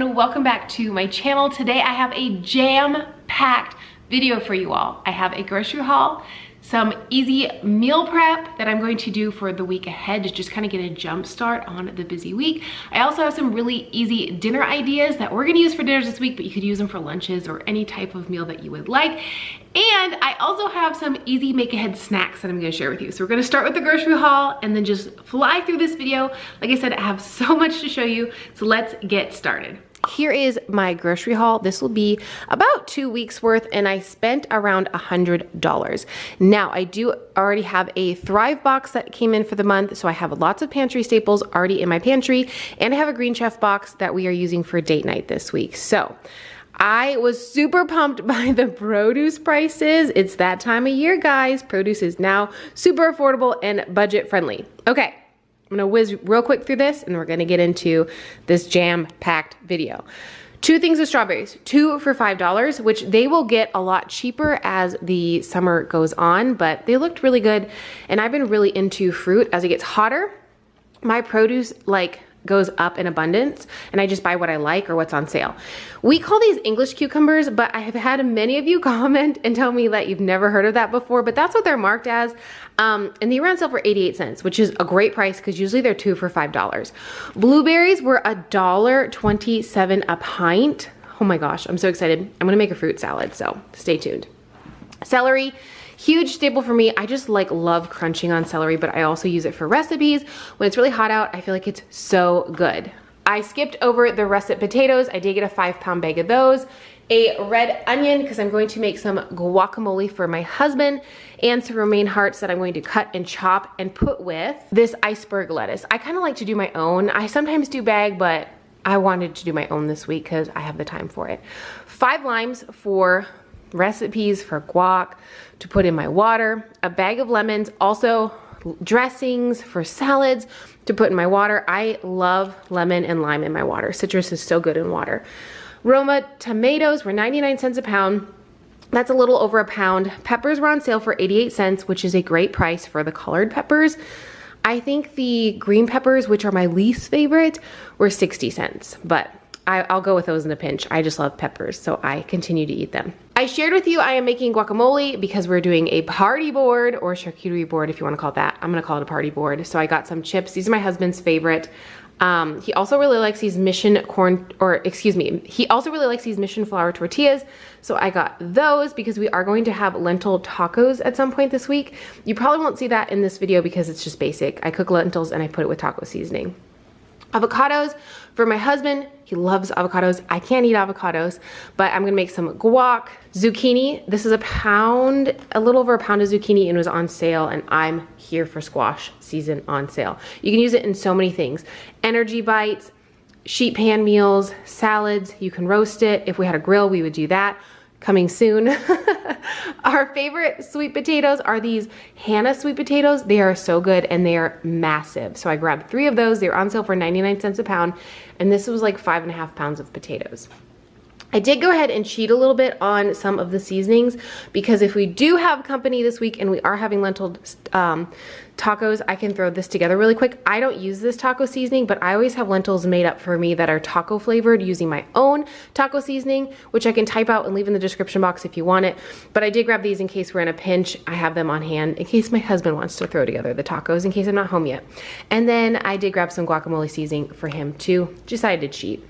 and welcome back to my channel. Today I have a jam-packed video for you all. I have a grocery haul, some easy meal prep that I'm going to do for the week ahead to just kind of get a jump start on the busy week. I also have some really easy dinner ideas that we're gonna use for dinners this week, but you could use them for lunches or any type of meal that you would like. And I also have some easy make ahead snacks that I'm gonna share with you. So we're gonna start with the grocery haul and then just fly through this video. Like I said, I have so much to show you, so let's get started. Here is my grocery haul. This will be about 2 weeks worth, and I spent around $100. Now, I do already have a Thrive box that came in for the month, so I have lots of pantry staples already in my pantry, and I have a Green Chef box that we are using for date night this week. So I was super pumped by the produce prices. It's that time of year, guys. Produce is now super affordable and budget friendly. Okay. I'm gonna whiz real quick through this and we're gonna get into this jam-packed video. 2 things of strawberries, 2 for $5, which they will get a lot cheaper as the summer goes on, but they looked really good. And I've been really into fruit. As it gets hotter, my produce goes up in abundance, and I just buy what I like or what's on sale. We call these English cucumbers, but I have had many of you comment and tell me that you've never heard of that before, but that's what they're marked as. And they were on sale for 88 cents, which is a great price because usually they're 2 for $5. Blueberries were $1.27 a pint. Oh my gosh, I'm so excited. I'm gonna make a fruit salad, so stay tuned. Celery, huge staple for me. I just love crunching on celery, but I also use it for recipes. When it's really hot out, I feel like it's so good. I skipped over the russet potatoes. I did get a 5-pound bag of those. A red onion, because I'm going to make some guacamole for my husband, and some romaine hearts that I'm going to cut and chop and put with this iceberg lettuce. I kind of like to do my own. I sometimes do bag, but I wanted to do my own this week because I have the time for it. 5 limes for recipes for guac to put in my water, a bag of lemons, also dressings for salads to put in my water. I love lemon and lime in my water. Citrus is so good in water. Roma tomatoes were 99 cents a pound. That's a little over a pound. Peppers were on sale for 88 cents, which is a great price for the colored peppers. I think the green peppers, which are my least favorite, were 60 cents, but I'll go with those in a pinch. I just love peppers, so I continue to eat them. I shared with you I am making guacamole because we're doing a party board, or charcuterie board if you wanna call it that. I'm gonna call it a party board. So I got some chips. These are my husband's favorite. He also really likes these he also really likes these Mission flour tortillas. So I got those because we are going to have lentil tacos at some point this week. You probably won't see that in this video because it's just basic. I cook lentils and I put it with taco seasoning. Avocados for my husband. He loves avocados. I can't eat avocados, but I'm gonna make some guac. Zucchini, this is a pound, a little over a pound of zucchini, and it was on sale, and I'm here for squash season on sale. You can use it in so many things. Energy bites, sheet pan meals, salads, you can roast it. If we had a grill, we would do that. Coming soon. Our favorite sweet potatoes are these Hannah sweet potatoes. They are so good and they are massive. So I grabbed 3 of those. They were on sale for 99 cents a pound, and this was like 5.5 pounds of potatoes. I did go ahead and cheat a little bit on some of the seasonings because if we do have company this week and we are having lentil tacos, I can throw this together really quick. I don't use this taco seasoning, but I always have lentils made up for me that are taco flavored using my own taco seasoning, which I can type out and leave in the description box if you want it. But I did grab these in case we're in a pinch. I have them on hand in case my husband wants to throw together the tacos in case I'm not home yet. And then I did grab some guacamole seasoning for him too. Decided to cheat.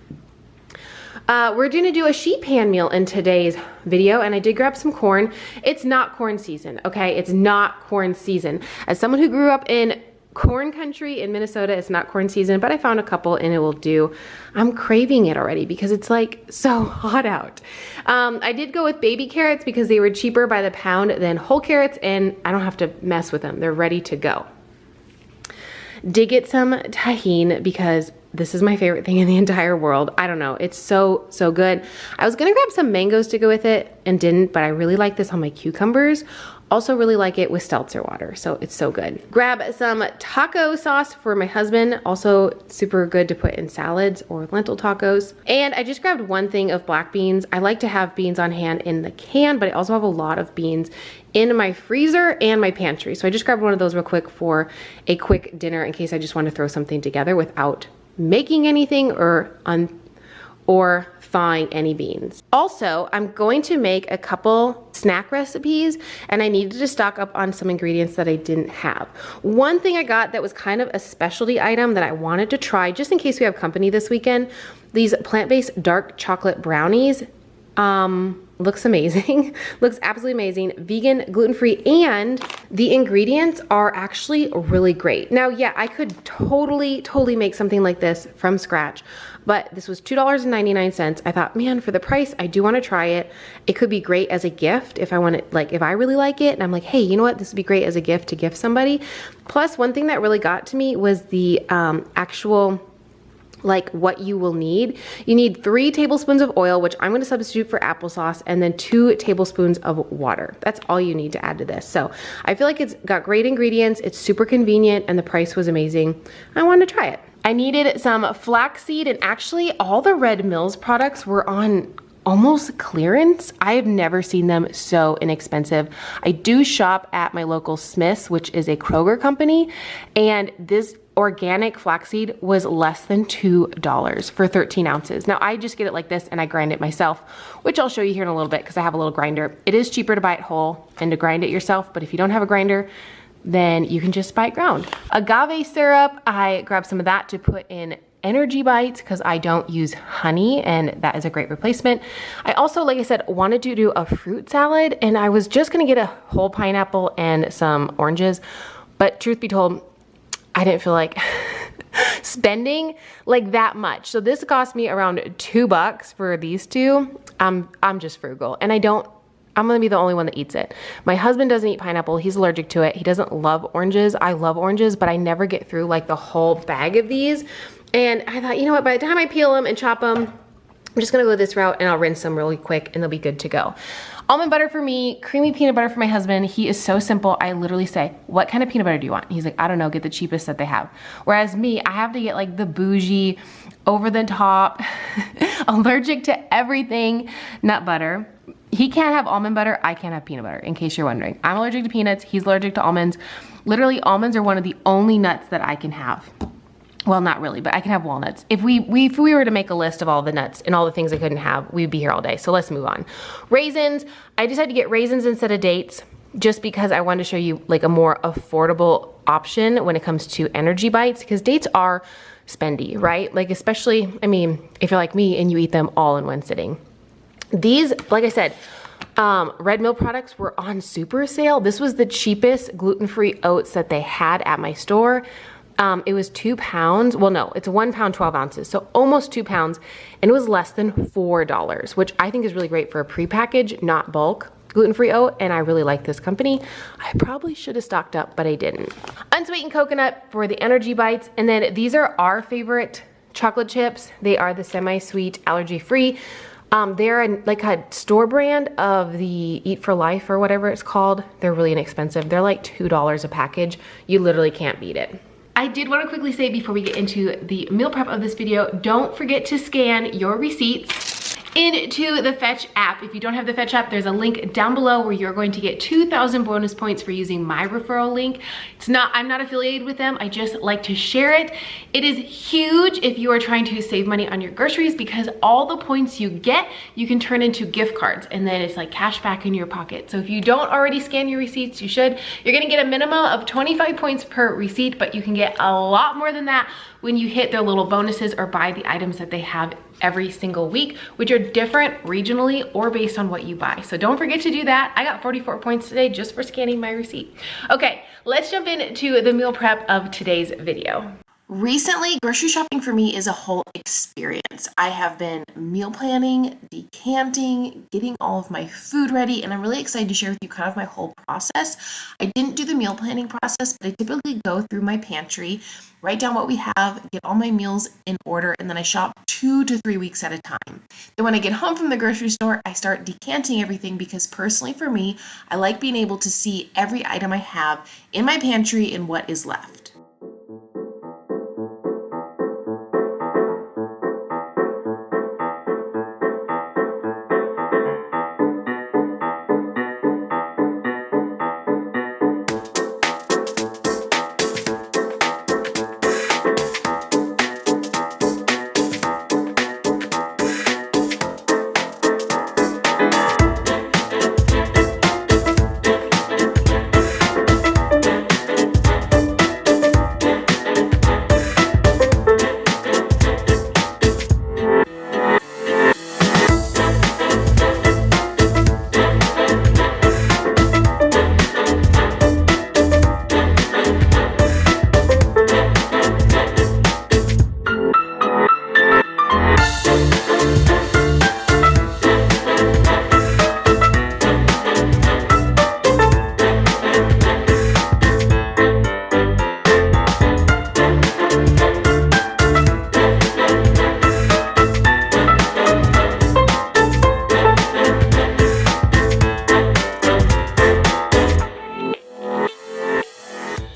We're gonna do a sheet pan meal in today's video, and I did grab some corn. It's not corn season, okay? It's not corn season. As someone who grew up in corn country in Minnesota, it's not corn season, but I found a couple and it will do. I'm craving it already because it's like so hot out. I did go with baby carrots because they were cheaper by the pound than whole carrots, and I don't have to mess with them. They're ready to go. Did get some tahini because this is my favorite thing in the entire world. I don't know, it's so good. I was gonna grab some mangoes to go with it and didn't, but I really like this on my cucumbers. Also really like it with seltzer water, so it's so good. Grab some taco sauce for my husband, also super good to put in salads or lentil tacos. And I just grabbed 1 thing of black beans. I like to have beans on hand in the can, but I also have a lot of beans in my freezer and my pantry. So I just grabbed one of those real quick for a quick dinner in case I just want to throw something together without making anything or or thawing any beans. Also, I'm going to make a couple snack recipes and I needed to stock up on some ingredients that I didn't have. One thing I got that was kind of a specialty item that I wanted to try just in case we have company this weekend, these plant-based dark chocolate brownies. Looks amazing. Looks absolutely amazing. Vegan, gluten-free, and the ingredients are actually really great. Now, yeah, I could totally make something like this from scratch, but this was $2.99. I thought, man, for the price, I do want to try it. It could be great as a gift if I want it, like if I really like it and I'm like, hey, you know what? This would be great as a gift to gift somebody. Plus, one thing that really got to me was the actual like what you will need. You need 3 tablespoons of oil, which I'm gonna substitute for applesauce, and then 2 tablespoons of water. That's all you need to add to this. So I feel like it's got great ingredients, it's super convenient, and the price was amazing. I wanted to try it. I needed some flaxseed, and actually all the Red Mills products were on almost clearance. I have never seen them so inexpensive. I do shop at my local Smith's, which is a Kroger company, and this organic flaxseed was less than $2 for 13 ounces. Now I just get it like this and I grind it myself, which I'll show you here in a little bit because I have a little grinder. It is cheaper to buy it whole and to grind it yourself, but if you don't have a grinder, then you can just buy it ground. Agave syrup, I grabbed some of that to put in energy bites because I don't use honey and that is a great replacement. I also, like I said, wanted to do a fruit salad and I was just gonna get a whole pineapple and some oranges, but truth be told, I didn't feel like spending like that much. So this cost me around $2 for these two. I'm just frugal and I'm gonna be the only one that eats it. My husband doesn't eat pineapple, he's allergic to it. He doesn't love oranges. I love oranges, but I never get through like the whole bag of these. And I thought, you know what, by the time I peel them and chop them, I'm just gonna go this route and I'll rinse them really quick and they'll be good to go. Almond butter for me, creamy peanut butter for my husband. He is so simple. I literally say, what kind of peanut butter do you want? He's like, I don't know, get the cheapest that they have. Whereas me, I have to get like the bougie, over the top, allergic to everything nut butter. He can't have almond butter, I can't have peanut butter, in case you're wondering. I'm allergic to peanuts, he's allergic to almonds. Literally, almonds are one of the only nuts that I can have. Well, not really, but I can have walnuts. If we were to make a list of all the nuts and all the things I couldn't have, we'd be here all day. So let's move on. Raisins, I decided to get raisins instead of dates just because I wanted to show you like a more affordable option when it comes to energy bites because dates are spendy, right? Like especially, I mean, if you're like me and you eat them all in one sitting. These, like I said, Red Mill products were on super sale. This was the cheapest gluten-free oats that they had at my store. It was 2 pounds. Well, no, it's 1 pound, 12 ounces. So almost 2 pounds. And it was less than $4, which I think is really great for a pre-package, not bulk gluten-free oat. And I really like this company. I probably should have stocked up, but I didn't. Unsweetened coconut for the energy bites. And then these are our favorite chocolate chips. They are the semi-sweet, allergy-free. They're like a store brand of the Eat for Life or whatever it's called. They're really inexpensive. They're like $2 a package. You literally can't beat it. I did want to quickly say before we get into the meal prep of this video, don't forget to scan your receipts into the Fetch app. If you don't have the Fetch app, there's a link down below where you're going to get 2,000 bonus points for using my referral link. I'm not affiliated with them. I just like to share it. It is huge if you are trying to save money on your groceries because all the points you get, you can turn into gift cards and then it's like cash back in your pocket. So if you don't already scan your receipts, you should. You're gonna get a minimum of 25 points per receipt, but you can get a lot more than that when you hit their little bonuses or buy the items that they have every single week, which are different regionally or based on what you buy. So don't forget to do that. I got 44 points today just for scanning my receipt. Okay, let's jump into the meal prep of today's video. Recently, grocery shopping for me is a whole experience. I have been meal planning, decanting, getting all of my food ready, and I'm really excited to share with you kind of my whole process. I didn't do the meal planning process, but I typically go through my pantry, write down what we have, get all my meals in order, and then I shop 2 to 3 weeks at a time. Then when I get home from the grocery store, I start decanting everything because personally for me, I like being able to see every item I have in my pantry and what is left.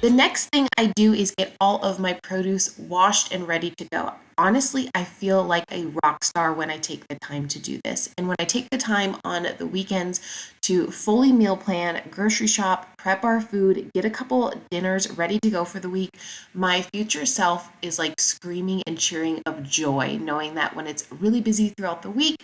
The next thing I do is get all of my produce washed and ready to go. Honestly, I feel like a rock star when I take the time to do this. And when I take the time on the weekends to fully meal plan, grocery shop, prep our food, get a couple dinners ready to go for the week, my future self is like screaming and cheering of joy, knowing that when it's really busy throughout the week,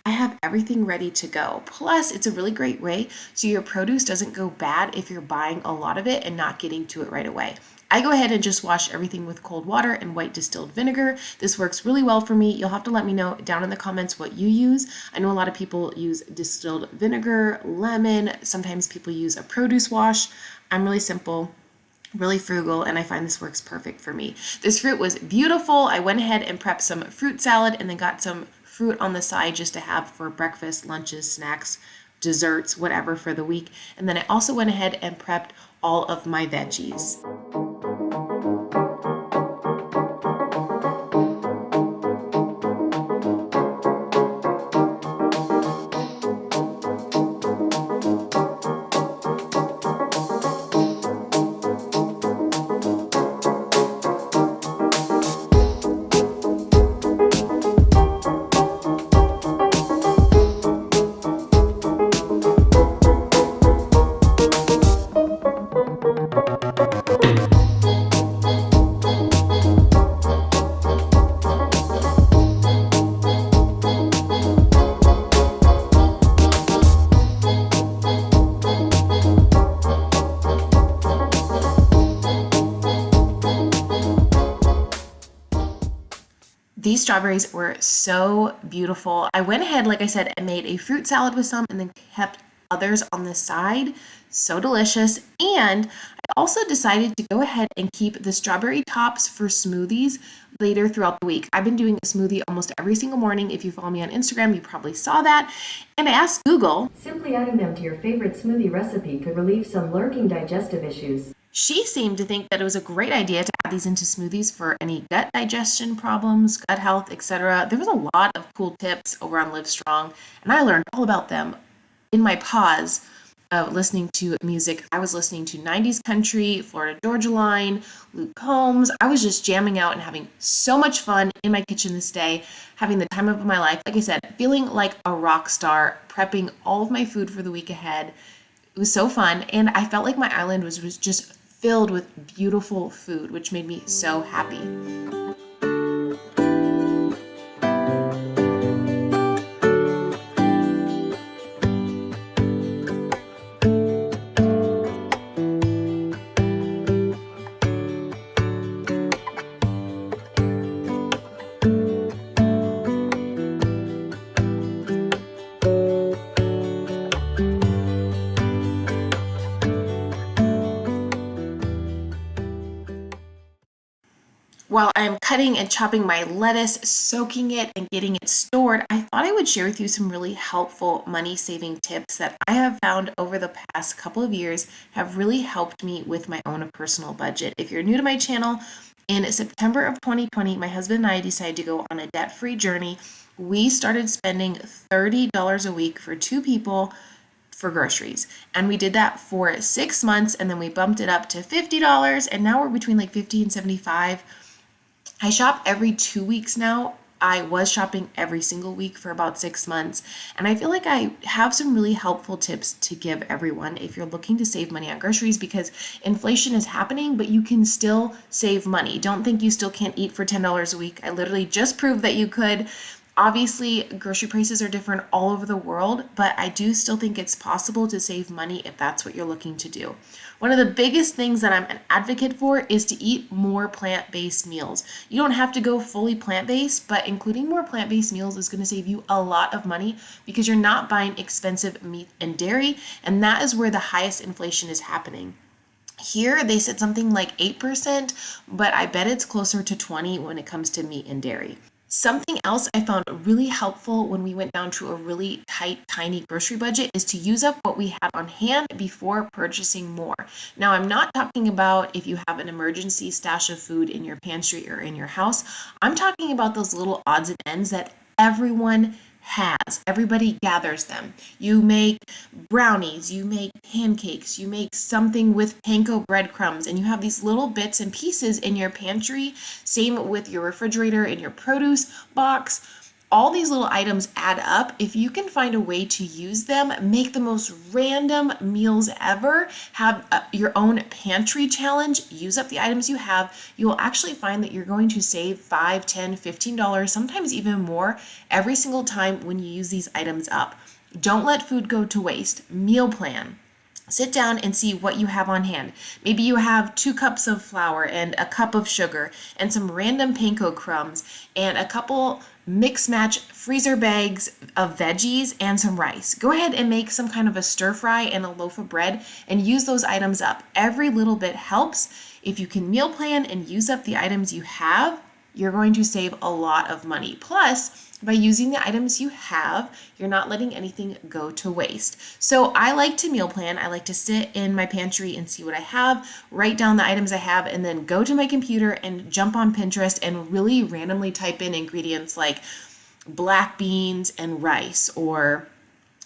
I have everything ready to go. Plus, it's a really great way so your produce doesn't go bad if you're buying a lot of it and not getting to it right away. I go ahead and just wash everything with cold water and white distilled vinegar. This works really well for me. You'll have to let me know down in the comments what you use. I know a lot of people use distilled vinegar, lemon. Sometimes people use a produce wash. I'm really simple, really frugal, and I find this works perfect for me. This fruit was beautiful. I went ahead and prepped some fruit salad and then got some fruit on the side just to have for breakfast, lunches, snacks, desserts, whatever for the week. And then I also went ahead and prepped all of my veggies. These strawberries were so beautiful. I went ahead, like I said, and made a fruit salad with some and then kept others on the side. So delicious. And I also decided to go ahead and keep the strawberry tops for smoothies later throughout the week. I've been doing a smoothie almost every single morning. If you follow me on Instagram, you probably saw that. And I asked Google, simply adding them to your favorite smoothie recipe could relieve some lurking digestive issues. She seemed to think that it was a great idea to add these into smoothies for any gut digestion problems, gut health, etc. There was a lot of cool tips over on Livestrong, and I learned all about them in my pause of listening to music. I was listening to 90s country, Florida Georgia Line, Luke Combs. I was just jamming out and having so much fun in my kitchen this day, having the time of my life. Like I said, feeling like a rock star, prepping all of my food for the week ahead. It was so fun, and I felt like my island was just filled with beautiful food, which made me so happy. While I'm cutting and chopping my lettuce, soaking it and getting it stored, I thought I would share with you some really helpful money-saving tips that I have found over the past couple of years have really helped me with my own personal budget. If you're new to my channel, in September of 2020, my husband and I decided to go on a debt-free journey. We started spending $30 a week for 2 people for groceries. And we did that for 6 months, and then we bumped it up to $50, and now we're between like $50 and $75. I shop every 2 weeks now. I was shopping every single week for about 6 months, and I feel like I have some really helpful tips to give everyone if you're looking to save money on groceries, because inflation is happening, but you can still save money. Don't think you still can't eat for $10 a week. I literally just proved that you could. Obviously, grocery prices are different all over the world, but I do still think it's possible to save money if that's what you're looking to do. One of the biggest things that I'm an advocate for is to eat more plant-based meals. You don't have to go fully plant-based, but including more plant-based meals is going to save you a lot of money because you're not buying expensive meat and dairy, and that is where the highest inflation is happening. Here, they said something like 8%, but I bet it's closer to 20% when it comes to meat and dairy. Something else I found really helpful when we went down to a really tight, tiny grocery budget is to use up what we had on hand before purchasing more. Now, I'm not talking about if you have an emergency stash of food in your pantry or in your house. I'm talking about those little odds and ends that everyone has. Everybody gathers them. You make brownies, you make pancakes, you make something with panko breadcrumbs, and you have these little bits and pieces in your pantry. Same with your refrigerator and your produce box. All these little items add up. If you can find a way to use them, make the most random meals ever, have your own pantry challenge, use up the items you have, you will actually find that you're going to save $5, $10, $15, sometimes even more every single time when you use these items up. Don't let food go to waste. Meal plan. Sit down and see what you have on hand. Maybe you have 2 cups of flour and a cup of sugar and some random panko crumbs and a couple mix match freezer bags of veggies and some rice. Go ahead and make some kind of a stir fry and a loaf of bread and use those items up. Every little bit helps. If you can meal plan and use up the items you have, you're going to save a lot of money. Plus, by using the items you have, you're not letting anything go to waste. So I like to meal plan. I like to sit in my pantry and see what I have, write down the items I have, and then go to my computer and jump on Pinterest and really randomly type in ingredients like black beans and rice, or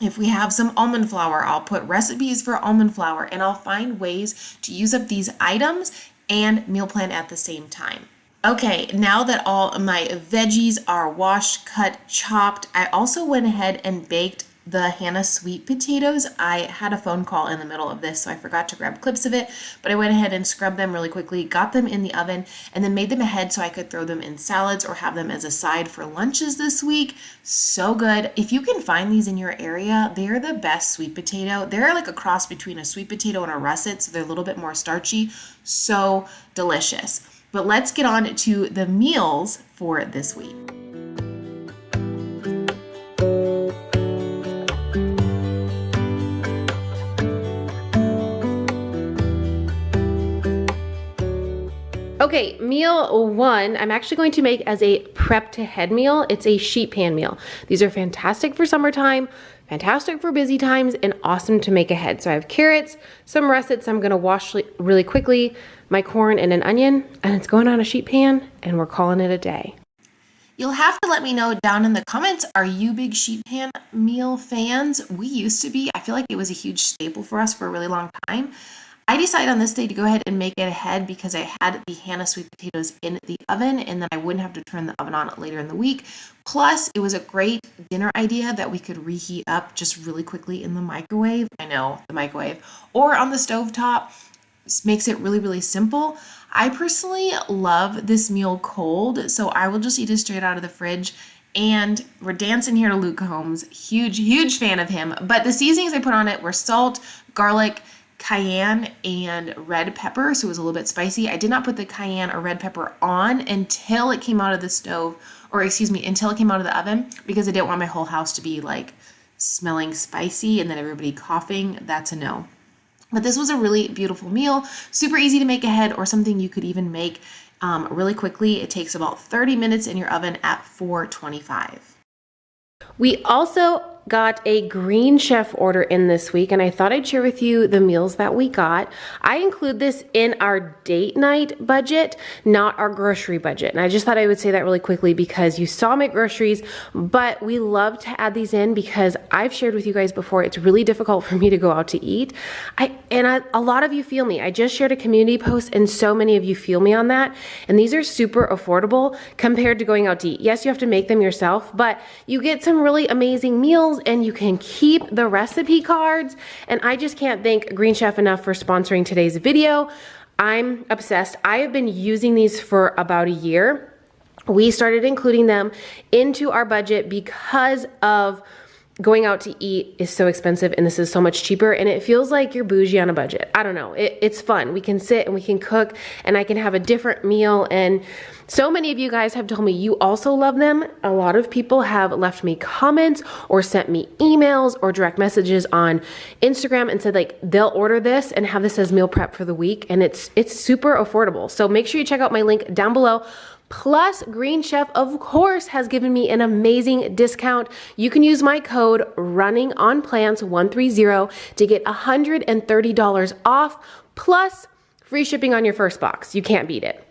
if we have some almond flour, I'll put recipes for almond flour, and I'll find ways to use up these items and meal plan at the same time. Okay, now that all my veggies are washed, cut, chopped, I also went ahead and baked the Hannah sweet potatoes. I had a phone call in the middle of this, so I forgot to grab clips of it, but I went ahead and scrubbed them really quickly, got them in the oven, and then made them ahead so I could throw them in salads or have them as a side for lunches this week. So good. If you can find these in your area, they're the best sweet potato. They're like a cross between a sweet potato and a russet, so they're a little bit more starchy. So delicious. But let's get on to the meals for this week. Okay, meal 1, I'm actually going to make as a prep to head meal. It's a sheet pan meal. These are fantastic for summertime, fantastic for busy times, and awesome to make ahead. So I have carrots, some russets I'm gonna wash really quickly, my corn and an onion, and it's going on a sheet pan, and we're calling it a day. You'll have to let me know down in the comments, are you big sheet pan meal fans? We used to be. I feel like it was a huge staple for us for a really long time. I decided on this day to go ahead and make it ahead because I had the Hannah sweet potatoes in the oven, and then I wouldn't have to turn the oven on later in the week. Plus, it was a great dinner idea that we could reheat up just really quickly in the microwave. I know, the microwave. Or on the stovetop. This makes it really, really simple. I personally love this meal cold, so I will just eat it straight out of the fridge. And we're dancing here to Luke Combs. Huge fan of him. But the seasonings I put on it were salt, garlic, cayenne, and red pepper, so it was a little bit spicy. I did not put the cayenne or red pepper on until it came out of the stove, or excuse me, until it came out of the oven, because I didn't want my whole house to be like smelling spicy and then everybody coughing. That's a no. But this was a really beautiful meal, super easy to make ahead, or something you could even make really quickly. It takes about 30 minutes in your oven at 425. We also got a Green Chef order in this week, and I thought I'd share with you the meals that we got. I include this in our date night budget, not our grocery budget. And I just thought I would say that really quickly because you saw my groceries, but we love to add these in because I've shared with you guys before, it's really difficult for me to go out to eat. A lot of you feel me. I just shared a community post and so many of you feel me on that. And these are super affordable compared to going out to eat. Yes, you have to make them yourself, but you get some really amazing meals and you can keep the recipe cards. And I just can't thank Green Chef enough for sponsoring today's video. I'm obsessed. I have been using these for about a year. We started including them into our budget because of going out to eat is so expensive and this is so much cheaper, and it feels like you're bougie on a budget. I don't know. It's fun. We can sit and we can cook and I can have a different meal, and so many of you guys have told me you also love them. A lot of people have left me comments or sent me emails or direct messages on Instagram and said like they'll order this and have this as meal prep for the week, and it's super affordable. So make sure you check out my link down below. Plus, Green Chef, of course, has given me an amazing discount. You can use my code RUNNINGONPLANTS130 to get $130 off, plus free shipping on your first box. You can't beat it.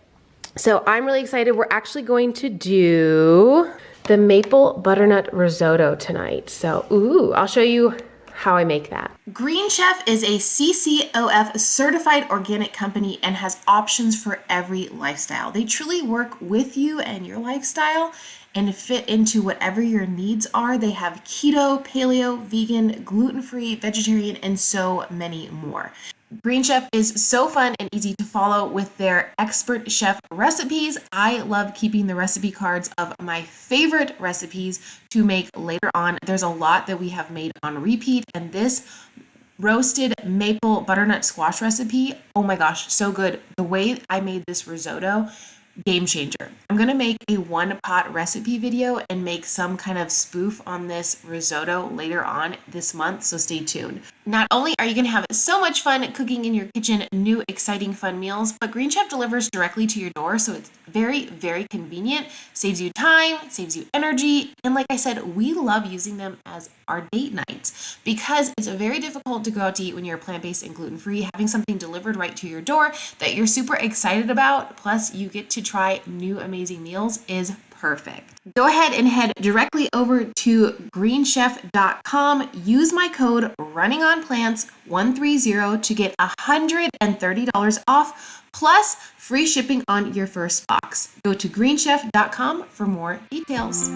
So I'm really excited. We're actually going to do the maple butternut risotto tonight. So, ooh, I'll show you how I make that. Green Chef is a CCOF certified organic company and has options for every lifestyle. They truly work with you and your lifestyle and fit into whatever your needs are. They have keto, paleo, vegan, gluten-free, vegetarian, and so many more. Green Chef is so fun and easy to follow with their expert chef recipes. I love keeping the recipe cards of my favorite recipes to make later on. There's a lot that we have made on repeat, and this roasted maple butternut squash recipe, oh my gosh, so good. The way I made this risotto, game changer. I'm gonna make a one pot recipe video and make some kind of spoof on this risotto later on this month, so stay tuned. Not only are you gonna have so much fun cooking in your kitchen new exciting fun meals, but Green Chef delivers directly to your door, so it's very, very convenient, saves you time, saves you energy, and like I said, we love using them as our date nights because it's very difficult to go out to eat when you're plant-based and gluten-free. Having something delivered right to your door that you're super excited about, plus you get to try new amazing meals, is perfect. Go ahead and head directly over to greenchef.com. Use my code runningonplants130 to get $130 off plus free shipping on your first box. Go to greenchef.com for more details.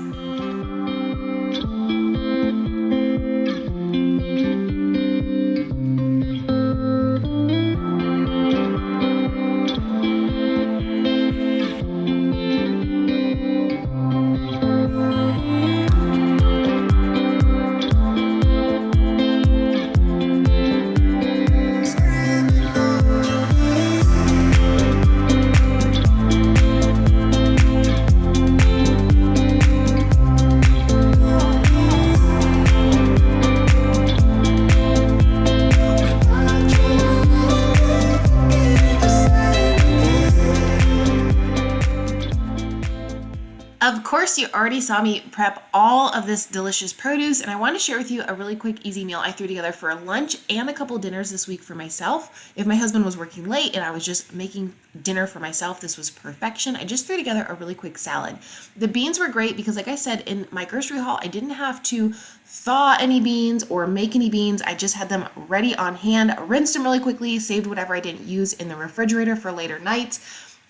Of course, you already saw me prep all of this delicious produce, and I want to share with you a really quick, easy meal I threw together for lunch and a couple dinners this week for myself. If my husband was working late and I was just making dinner for myself, this was perfection. I just threw together a really quick salad. The beans were great because, like I said, in my grocery haul, I didn't have to thaw any beans or make any beans. I just had them ready on hand, rinsed them really quickly, saved whatever I didn't use in the refrigerator for later nights.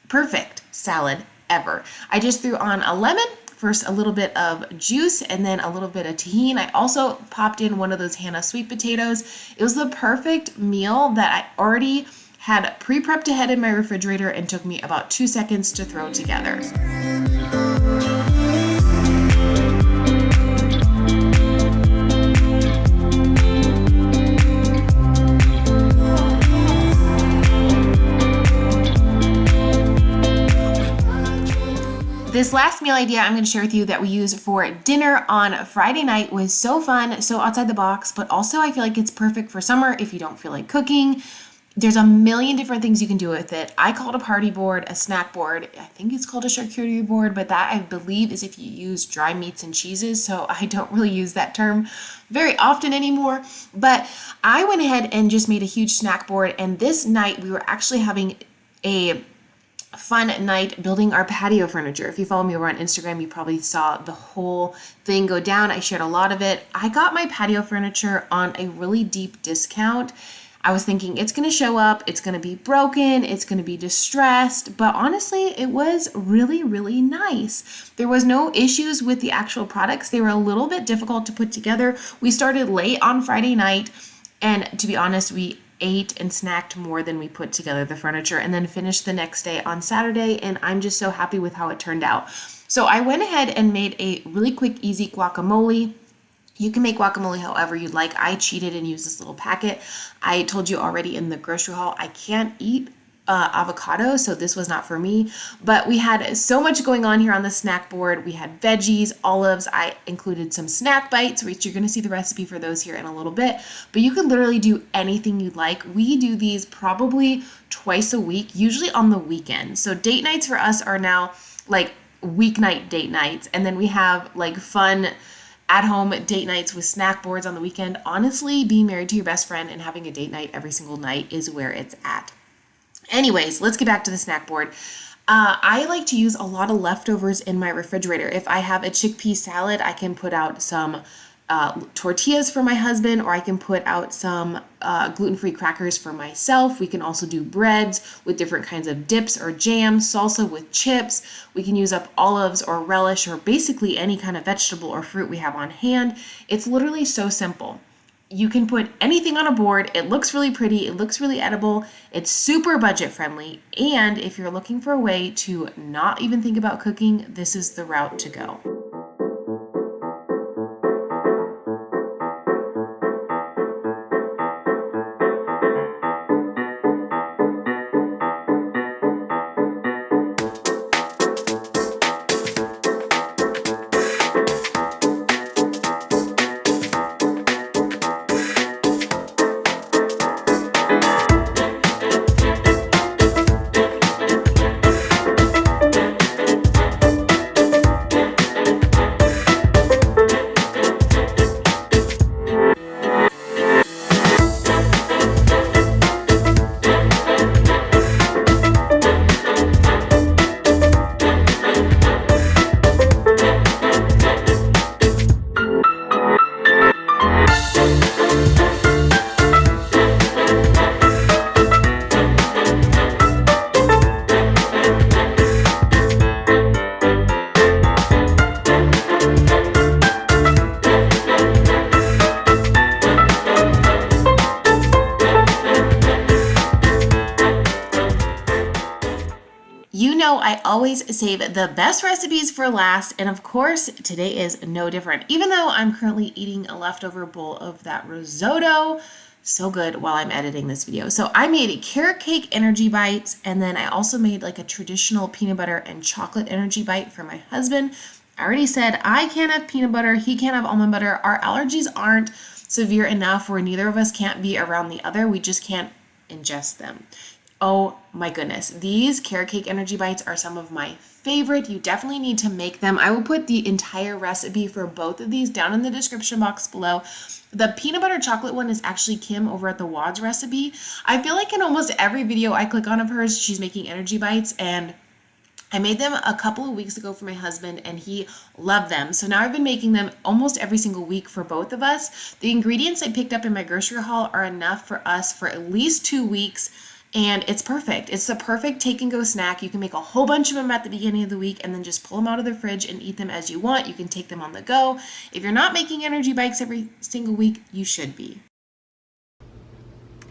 Perfect salad ever. I just threw on a lemon, first a little bit of juice, and then a little bit of tahini. I also popped in one of those Hannah sweet potatoes. It was the perfect meal that I already had pre-prepped ahead in my refrigerator and took me about 2 seconds to throw together. This last meal idea I'm going to share with you that we use for dinner on Friday night was so fun, so outside the box, but also I feel like it's perfect for summer if you don't feel like cooking. There's a million different things you can do with it. I call it a party board, a snack board. I think it's called a charcuterie board, but that I believe is if you use dry meats and cheeses, so I don't really use that term very often anymore. But I went ahead and just made a huge snack board, and this night we were actually having a fun night building our patio furniture. If you follow me over on Instagram, you probably saw the whole thing go down. I shared a lot of it. I got my patio furniture on a really deep discount. I was thinking it's going to show up, it's going to be broken, it's going to be distressed, but honestly, it was really, really nice. There was no issues with the actual products. They were a little bit difficult to put together. We started late on Friday night, and to be honest, we ate and snacked more than we put together the furniture, and then finished the next day on Saturday, and I'm just so happy with how it turned out. So I went ahead and made a really quick, easy guacamole. You can make guacamole however you'd like. I cheated and used this little packet. I told you already in the grocery haul, I can't eat avocado, so this was not for me. But we had so much going on here on the snack board. We had veggies, olives. I included some snack bites, which you're going to see the recipe for those here in a little bit. But you can literally do anything you'd like. We do these probably twice a week, usually on the weekend. So date nights for us are now like weeknight date nights, and then we have like fun at-home date nights with snack boards on the weekend. Honestly, being married to your best friend and having a date night every single night is where it's at. Anyways, let's get back to the snack board. I like to use a lot of leftovers in my refrigerator. If I have a chickpea salad, I can put out some tortillas for my husband, or I can put out some gluten-free crackers for myself. We can also do breads with different kinds of dips or jams, salsa with chips. We can use up olives or relish or basically any kind of vegetable or fruit we have on hand. It's literally so simple. You can put anything on a board. It looks really pretty. It looks really edible. It's super budget friendly. And if you're looking for a way to not even think about cooking, this is the route to go. You know, I always save the best recipes for last, and of course, today is no different. Even though I'm currently eating a leftover bowl of that risotto, so good while I'm editing this video. So I made carrot cake energy bites, and then I also made like a traditional peanut butter and chocolate energy bite for my husband. I already said I can't have peanut butter, he can't have almond butter. Our allergies aren't severe enough where neither of us can't be around the other. We just can't ingest them. Oh my goodness, these carrot cake energy bites are some of my favorite. You definitely need to make them. I will put the entire recipe for both of these down in the description box below. The peanut butter chocolate one is actually Kim over at the Wads recipe. I feel like in almost every video I click on of hers, she's making energy bites, and I made them a couple of weeks ago for my husband and he loved them. So now I've been making them almost every single week for both of us. The ingredients I picked up in my grocery haul are enough for us for at least 2 weeks. And it's perfect. It's the perfect take and go snack. You can make a whole bunch of them at the beginning of the week and then just pull them out of the fridge and eat them as you want. You can take them on the go. If you're not making energy bites every single week, you should be.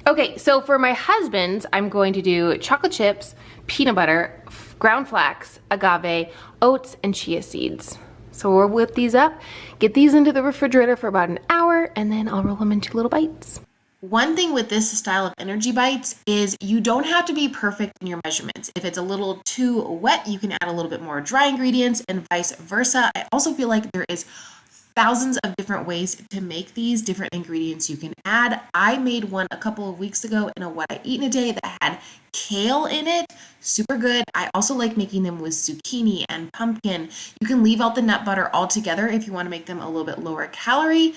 Okay, so for my husband's, I'm going to do chocolate chips, peanut butter, ground flax, agave, oats, and chia seeds. So we'll whip these up, get these into the refrigerator for about an hour, and then I'll roll them into little bites. One thing with this style of energy bites is you don't have to be perfect in your measurements. If it's a little too wet, you can add a little bit more dry ingredients and vice versa. I also feel like there is thousands of different ways to make these, different ingredients you can add. I made one a couple of weeks ago in a What I Eat in a Day that had kale in it. Super good. I also like making them with zucchini and pumpkin. You can leave out the nut butter altogether if you want to make them a little bit lower calorie.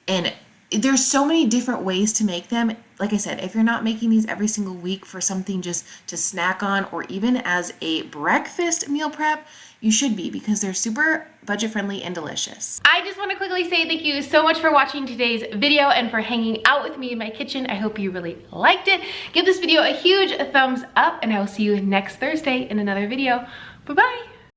And there's so many different ways to make them. Like I said, if you're not making these every single week for something just to snack on or even as a breakfast meal prep, you should be, because they're super budget friendly and delicious. I just want to quickly say thank you so much for watching today's video and for hanging out with me in my kitchen. I hope you really liked it. Give this video a huge thumbs up and I will see you next Thursday in another video. Bye-bye.